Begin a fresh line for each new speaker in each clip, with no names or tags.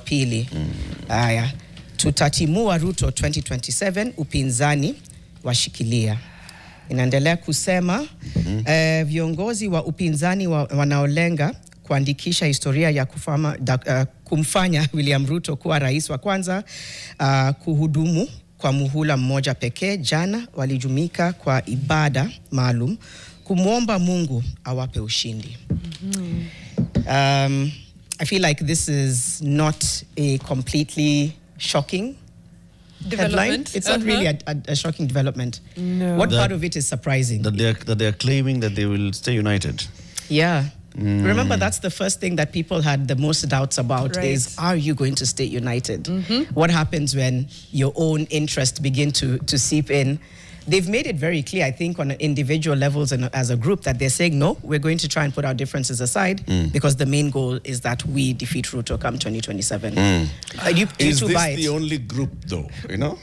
pili. Haya. Tutatimua Ruto 2027, Upinzani Washikilia. Inaendelea kusema viongozi wa upinzani wanaolenga kuandikisha historia ya kumfanya William Ruto kuwa rais wa kwanza kuhudumu kwa muhula mmoja pekee, jana walijumika kwa ibada maalum kumwomba Mungu awape ushindi. I feel like this is not a completely shocking headline. It's not really a shocking development. No. What part of it is surprising?
That they are claiming that they will stay united.
Yeah. Remember, that's the first thing that people had the most doubts about, is, are you going to stay united? What happens when your own interests begin to seep in? They've made it very clear, I think, on individual levels and as a group, that they're saying, no, we're going to try and put our differences aside because the main goal is that we defeat Ruto come 2027.
Is this the only group, though, you know?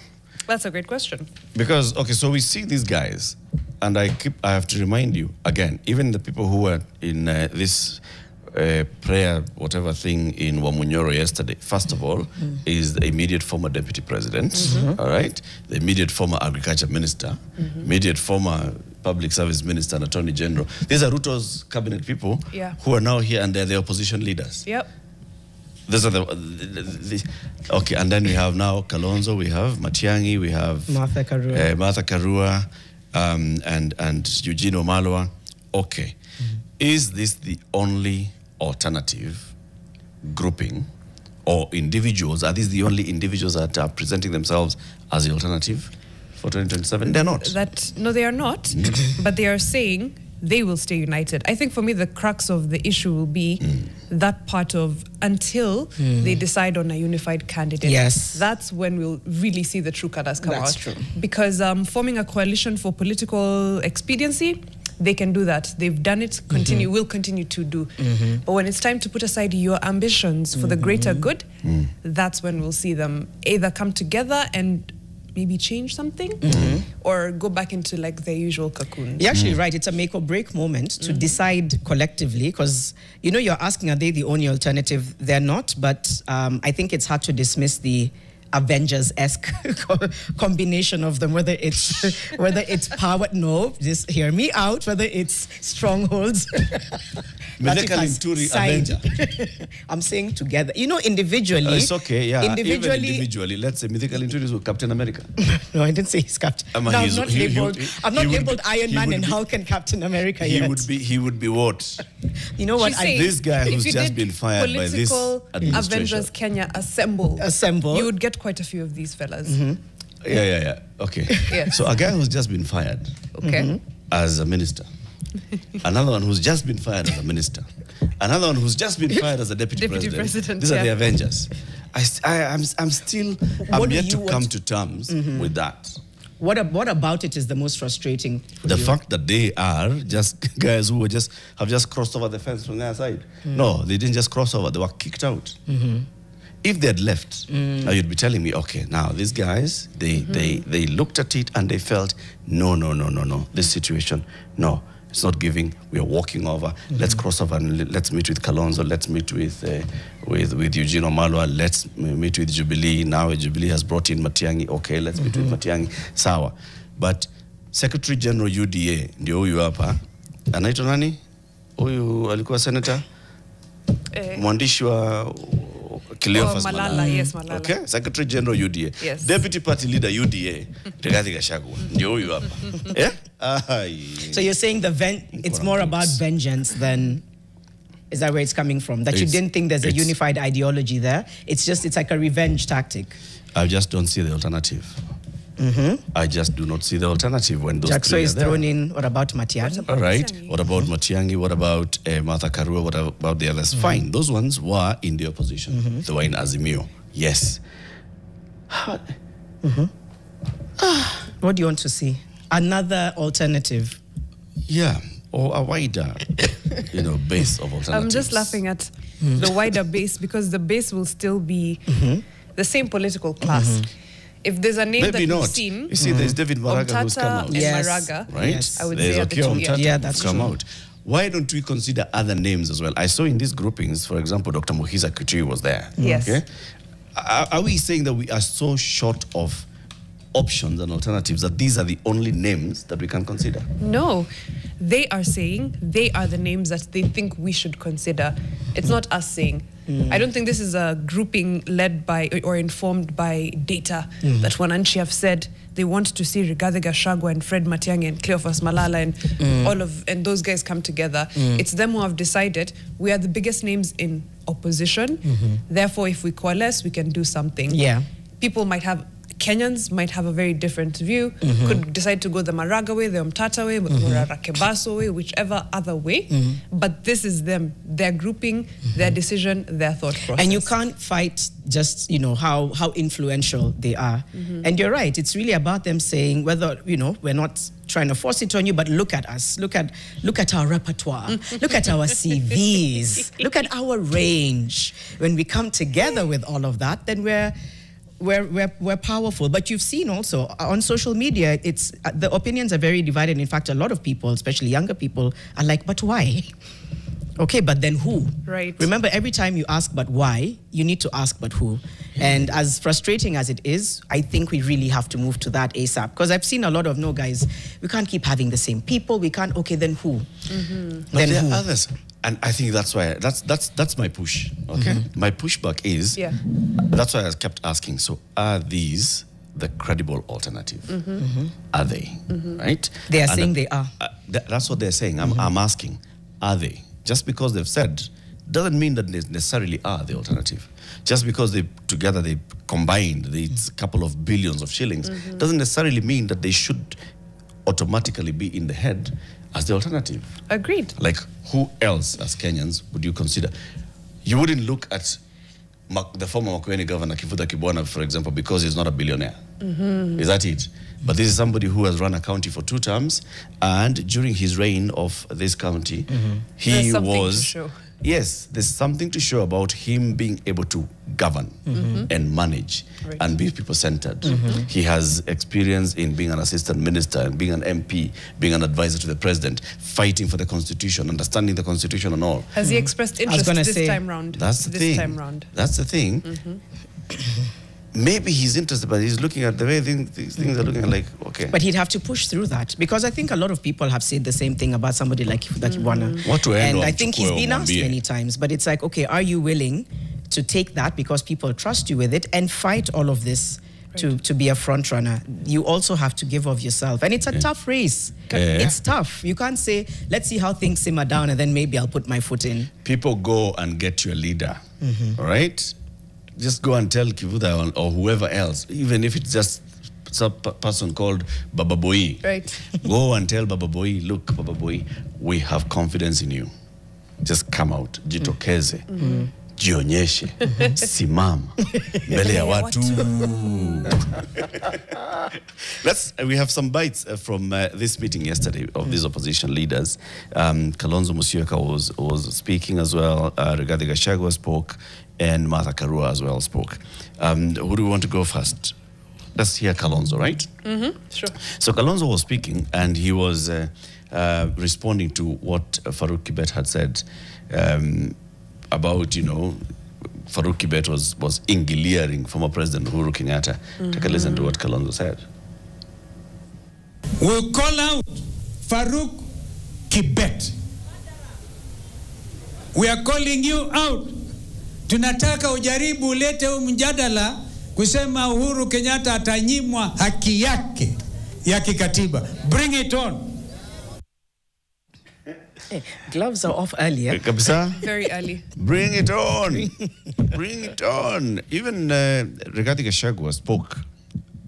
That's a great question.
Because, okay, so we see these guys, and I have to remind you, again, even the people who were in this prayer, whatever thing in Wamunyoro yesterday, first of all, is the immediate former deputy president, all right? The immediate former agriculture minister, immediate former public service minister and attorney general. These are Ruto's cabinet people who are now here, and they're the opposition leaders.
Yep.
Those are the okay, and then we have now Kalonzo, we have Matiang'i, we have
Martha
Karua, and Eugene Wamalwa. Okay, is this the only alternative grouping or individuals? Are these the only individuals that are presenting themselves as the alternative for 2027? They're not.
No, they are not. But they are saying they will stay united. I think for me, the crux of the issue will be that part of until they decide on a unified candidate.
Yes.
That's when we'll really see the true colors come out.
That's true.
Because forming a coalition for political expediency, they can do that. They've done it, will continue to do. But when it's time to put aside your ambitions for the greater good, that's when we'll see them either come together and maybe change something or go back into like their usual cocoon.
You're actually right. It's a make or break moment to decide collectively, because, you know, you're asking, are they the only alternative? They're not, but I think it's hard to dismiss the Avengers-esque combination of them, whether it's power, no, just hear me out, whether it's strongholds.
Avenger.
I'm saying together. You know, individually.
It's okay, yeah. Individually, let's say Mythical Intuitive with Captain America.
No, I didn't say he's Captain. I'm not labeled Iron Man and Hulk and Captain America yet.
He would be what?
You know what?
This guy who's just been fired by this administration.
Avengers Kenya assemble. You would get quite a few of these fellas.
Yeah. Okay.
Yes.
So a guy who's just been fired as a minister. Another one who's just been fired as a minister. Another one who's just been fired as a deputy president. These are the Avengers. I'm yet to come to terms with that.
What about it is the most frustrating for
the
you?
fact that they are just guys who have just crossed over the fence from their side. No, they didn't just cross over, they were kicked out. If they had left, now you'd be telling me, okay, now these guys, they looked at it and they felt, no, this situation, no, it's not giving. We are walking over. Let's cross over and let's meet with Kalonzo. Let's meet with Eugene Wamalwa. Let's meet with Jubilee. Now Jubilee has brought in Matiang'i. Okay, let's meet with Matiang'i. Sawa. But Secretary General UDA ndio huyu hapa. Anaitwa nani? Huyu alikuwa senator. Mwandishi wa Cleophas
Malala. Yes, Malala.
Okay, Secretary General UDA.
Yes. Deputy
Party Leader UDA. Rigathi Gachagua. Ndio huyu hapa.
So you're saying it's more about vengeance than, is that where it's coming from? That you didn't think there's a unified ideology there? It's like a revenge tactic.
I just don't see the alternative. I just do not see the alternative when those
Jackson is thrown in. What about Matiang'i?
All right. What about Matiang'i? What about Martha Karua? What about the others? Fine. Those ones were in the opposition. They were in Azimio. Yes.
What do you want to see? Another alternative?
Yeah. Or a wider, base of alternatives.
I'm just laughing at the wider base, because the base will still be the same political class. If there's a name that we've seen,
you see, there's David Maraga who's come out.
And Maraga,
right?
Yes. I would
there's
say the two.
That's
come
true.
out. why don't we consider other names as well? I saw in these groupings, for example, Dr. Muhiza Kitui was there.
Yes.
Okay? Are we saying that we are so short of options and alternatives that these are the only names that we can consider?
No, they are saying they are the names that they think we should consider. It's not us saying. I don't think this is a grouping led by or informed by data that Wananchi have said they want to see Rigathi Gachagua and Fred Matiang'i and Cleophas Malala and those guys come together. It's them who have decided we are the biggest names in opposition. Therefore, if we coalesce, we can do something.
Yeah.
People might have Kenyans might have a very different view, could decide to go the Maraga way, the Umtata way, the Rakebaso way, whichever other way. But this is them, their grouping, their decision, their thought process.
And you can't fight just, you know, how influential they are. And you're right, it's really about them saying whether, you know, we're not trying to force it on you, but look at us, look at our repertoire, look at our CVs, look at our range. When we come together with all of that, then we're powerful. But you've seen also on social media, it's the opinions are very divided. In fact, a lot of people, especially younger people, are like, but why? Okay, but then who?
Right.
Remember, every time you ask but why, you need to ask but who. And as frustrating as it is, I think we really have to move to that ASAP. Because I've seen a lot of, no guys, we can't keep having the same people. We can't, okay, then who?
But there are others. And I think that's why, that's my push, okay? My pushback is, that's why I kept asking, so are these the credible alternative? Are they, right?
They are saying they are.
That's what they're saying. I'm asking, are they? Just because they've said, doesn't mean that they necessarily are the alternative. Just because they combined, it's a couple of billions of shillings, doesn't necessarily mean that they should automatically be in the head as the alternative.
Agreed.
Like, who else as Kenyans would you consider? You wouldn't look at the former Makueni governor, Kifuta Kibwana, for example, because he's not a billionaire. Is that it? But this is somebody who has run a county for 2 terms, and during his reign of this county, he was... Yes, there's something to show about him being able to govern and manage and be people-centered. He has experience in being an assistant minister and being an MP, being an advisor to the president, fighting for the constitution, understanding the constitution and all.
Has he expressed interest this time round?
That's the thing. That's the thing. Maybe he's interested, but he's looking at the way these things are looking like, okay.
But he'd have to push through that, because I think a lot of people have said the same thing about somebody like Kibwana. And I think he's been asked many times, but it's like, okay, are you willing to take that because people trust you with it and fight all of this to be a front runner? You also have to give of yourself. And it's a tough race. It's tough. You can't say, let's see how things simmer down and then maybe I'll put my foot in.
People go and get your leader, all right? Just go and tell Kivuta or whoever else, even if it's just some person called Baba Boy.
Right.
Go and tell Baba Boy, look, Baba Boy, we have confidence in you. Just come out, jitokeze, jionyeshe, simama, mbele ya watu. We have some bites from this meeting yesterday of these opposition leaders. Kalonzo Musyoka was speaking as well. Rigathi Gachagua spoke, and Martha Karua as well spoke. Who do we want to go first? Let's hear Kalonzo, right?
Sure.
So Kalonzo was speaking, and he was responding to what Farouk Kibet had said about, you know, Farouk Kibet was ingiliering former President Uhuru Kenyatta. Take a listen to what Kalonzo said.
We'll call out Farouk Kibet. We are calling you out. Tunataka ujaribu ulete mjadala kusema Uhuru Kenyatta atanyimwa haki yake ya kikatiba. Bring it on.
Gloves are off earlier.
Kabisa?
Very early.
Bring it on. Bring it on. Even Rigathi Gachagua spoke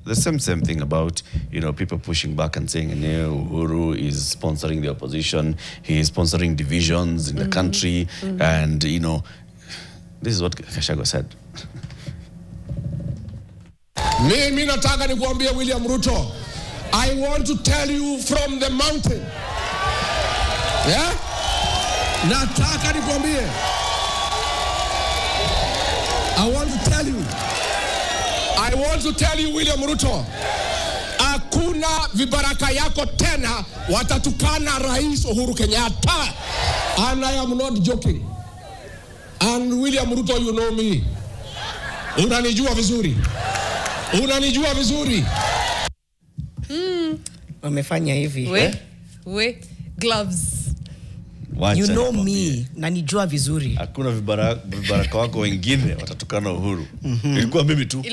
the same thing about, you know, people pushing back and saying, Uhuru is sponsoring the opposition. He is sponsoring divisions in the country. And, you know, this is what Gachagua said.
Mimi nataka nikuambia William Ruto, I want to tell you from the mountain. Yeah? Nataka nikuambie. I want to tell you, William Ruto, hakuna ukiona vibaraka yako tena watatukana Rais Uhuru Kenyatta. And I am not joking. And William Ruto, you know me. Unanijua vizuri. Unanijua vizuri.
Wamefanya hivi.
We gloves.
You know me, na nijua vizuri.
Hakuna vibaraka wako wengine watatukana Uhuru. Ilikuwa mimi tu.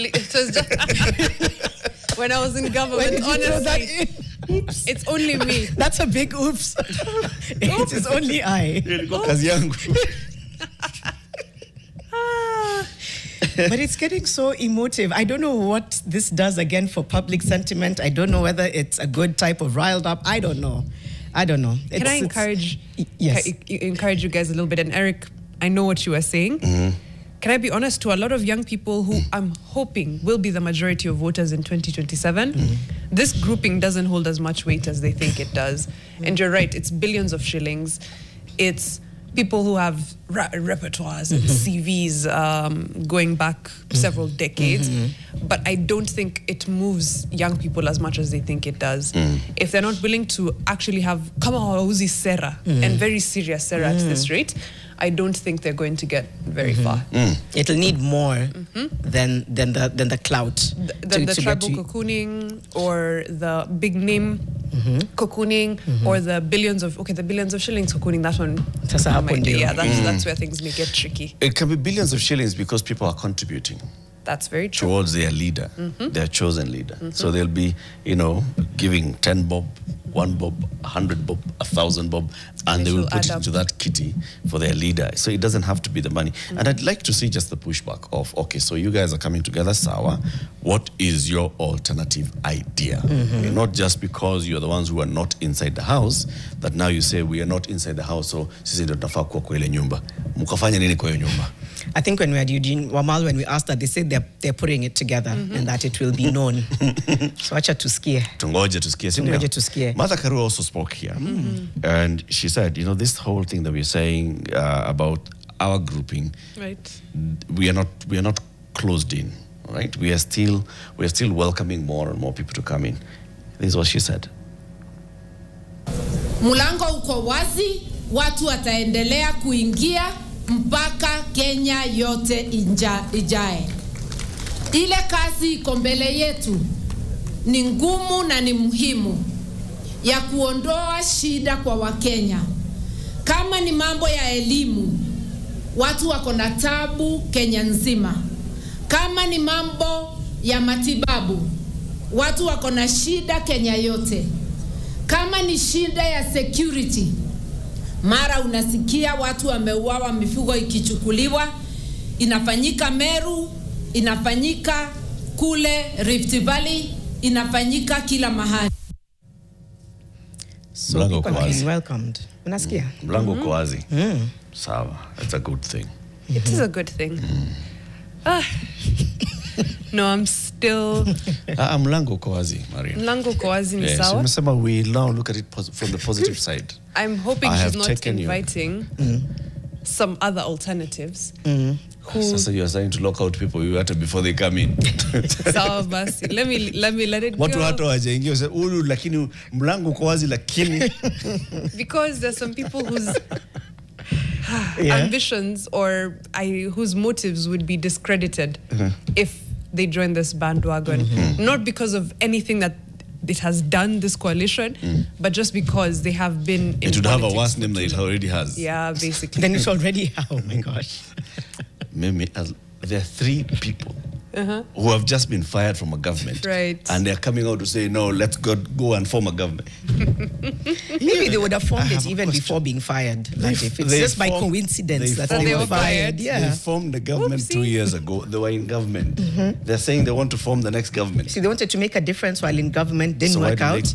When I was in government, honestly, it's only me.
That's a big oops. It is only I.
Ilikuwa kazi yangu.
But it's getting so emotive. I don't know what this does again for public sentiment. I don't know whether it's a good type of riled up. I don't know.
Can I encourage you guys a little bit? And Eric, I know what you are saying. Can I be honest, to a lot of young people who I'm hoping will be the majority of voters in 2027, this grouping doesn't hold as much weight as they think it does. And you're right, it's billions of shillings. It's people who have repertoires and CVs going back several decades. But I don't think it moves young people as much as they think it does. If they're not willing to actually have kama hawauzi sera and very serious sera at this rate, I don't think they're going to get very far.
It'll need more than the clout.
Than the tribal cocooning or the big name cocooning or the billions of shillings cocooning. That one. That's where things may get tricky.
It can be billions of shillings because people are contributing.
That's very true.
Towards their leader, their chosen leader. So they'll be, giving 10 bob, 1 bob, 100 bob, 1,000 bob, and they will put it into that kitty for their leader. So it doesn't have to be the money. And I'd like to see just the pushback of, okay, so you guys are coming together, sawa. What is your alternative idea? Not just because you're the ones who are not inside the house, that now you say we are not inside the house, so sisi ndio tunafaa kuwa kwa ile nyumba. Mukafanya nini kwa hiyo nyumba?
I think when we had Eugene Wamal, when we asked that, they said they're putting it together and that it will be known. So acha tusikie.
Tungoje tusikie. Martha Karua also spoke here. And she said, this whole thing that we're saying about our grouping,
right?
We are not closed in, right? We are still welcoming more and more people to come in. This is what she said.
Mulango uko wazi, watu wataendelea kuingia mpaka Kenya yote ijae. Ile kazi iko mbele yetu ni ngumu na ni muhimu ya kuondoa shida kwa Wakenya. Kama ni mambo ya elimu, watu wako na tabu Kenya nzima. Kama ni mambo ya matibabu, watu wako na shida Kenya yote. Kama ni shida ya security, mara unasikia watu wameuawa, mifugo ikichukuliwa, inafanyika Meru, inafanyika kule Rift Valley, inafanyika kila mahali.
So people are being welcomed. Unasikia?
Mlango uko wazi. Sawa. That's a good thing.
It is a good thing. No, I'm still...
Mlango uko wazi, Maria.
Mlango uko wazi ni sawa.
Umesema we now look at it from the positive side.
I'm hoping she's not inviting some other alternatives.
So you're saying to lock out people you had before they come in.
Sawa basi. Let me let it go.
Watu hata wajaingia useme ulu lakini mlango uko wazi lakini
because there's some people whose ambitions or whose motives would be discredited if they join this bandwagon. Not because of anything that it has done, this coalition, but just because they have been in
it would have a worse name than it already has.
Yeah, basically.
Then it's already, oh my gosh.
There are 3 people who have just been fired from a government.
Right.
And they're coming out to say, no, let's go and form a government.
Maybe they would have formed it even before being fired. Like if it's just by coincidence that they were fired.
Yeah. They formed the government 2 years ago. They were in government. They're saying they want to form the next government.
See, they wanted to make a difference while in government. Didn't work out.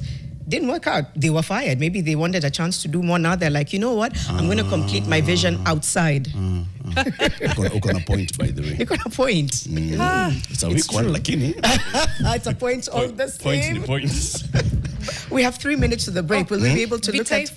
Didn't work out. They were fired. Maybe they wanted a chance to do more. Now they're like, you know what? I'm going to complete my vision outside.
Uko na point, by the way.
Uko na point.
It's a weak one, lakini.
It's a point all the same.
Points.
We have 3 minutes to the break. Will we be able to look at...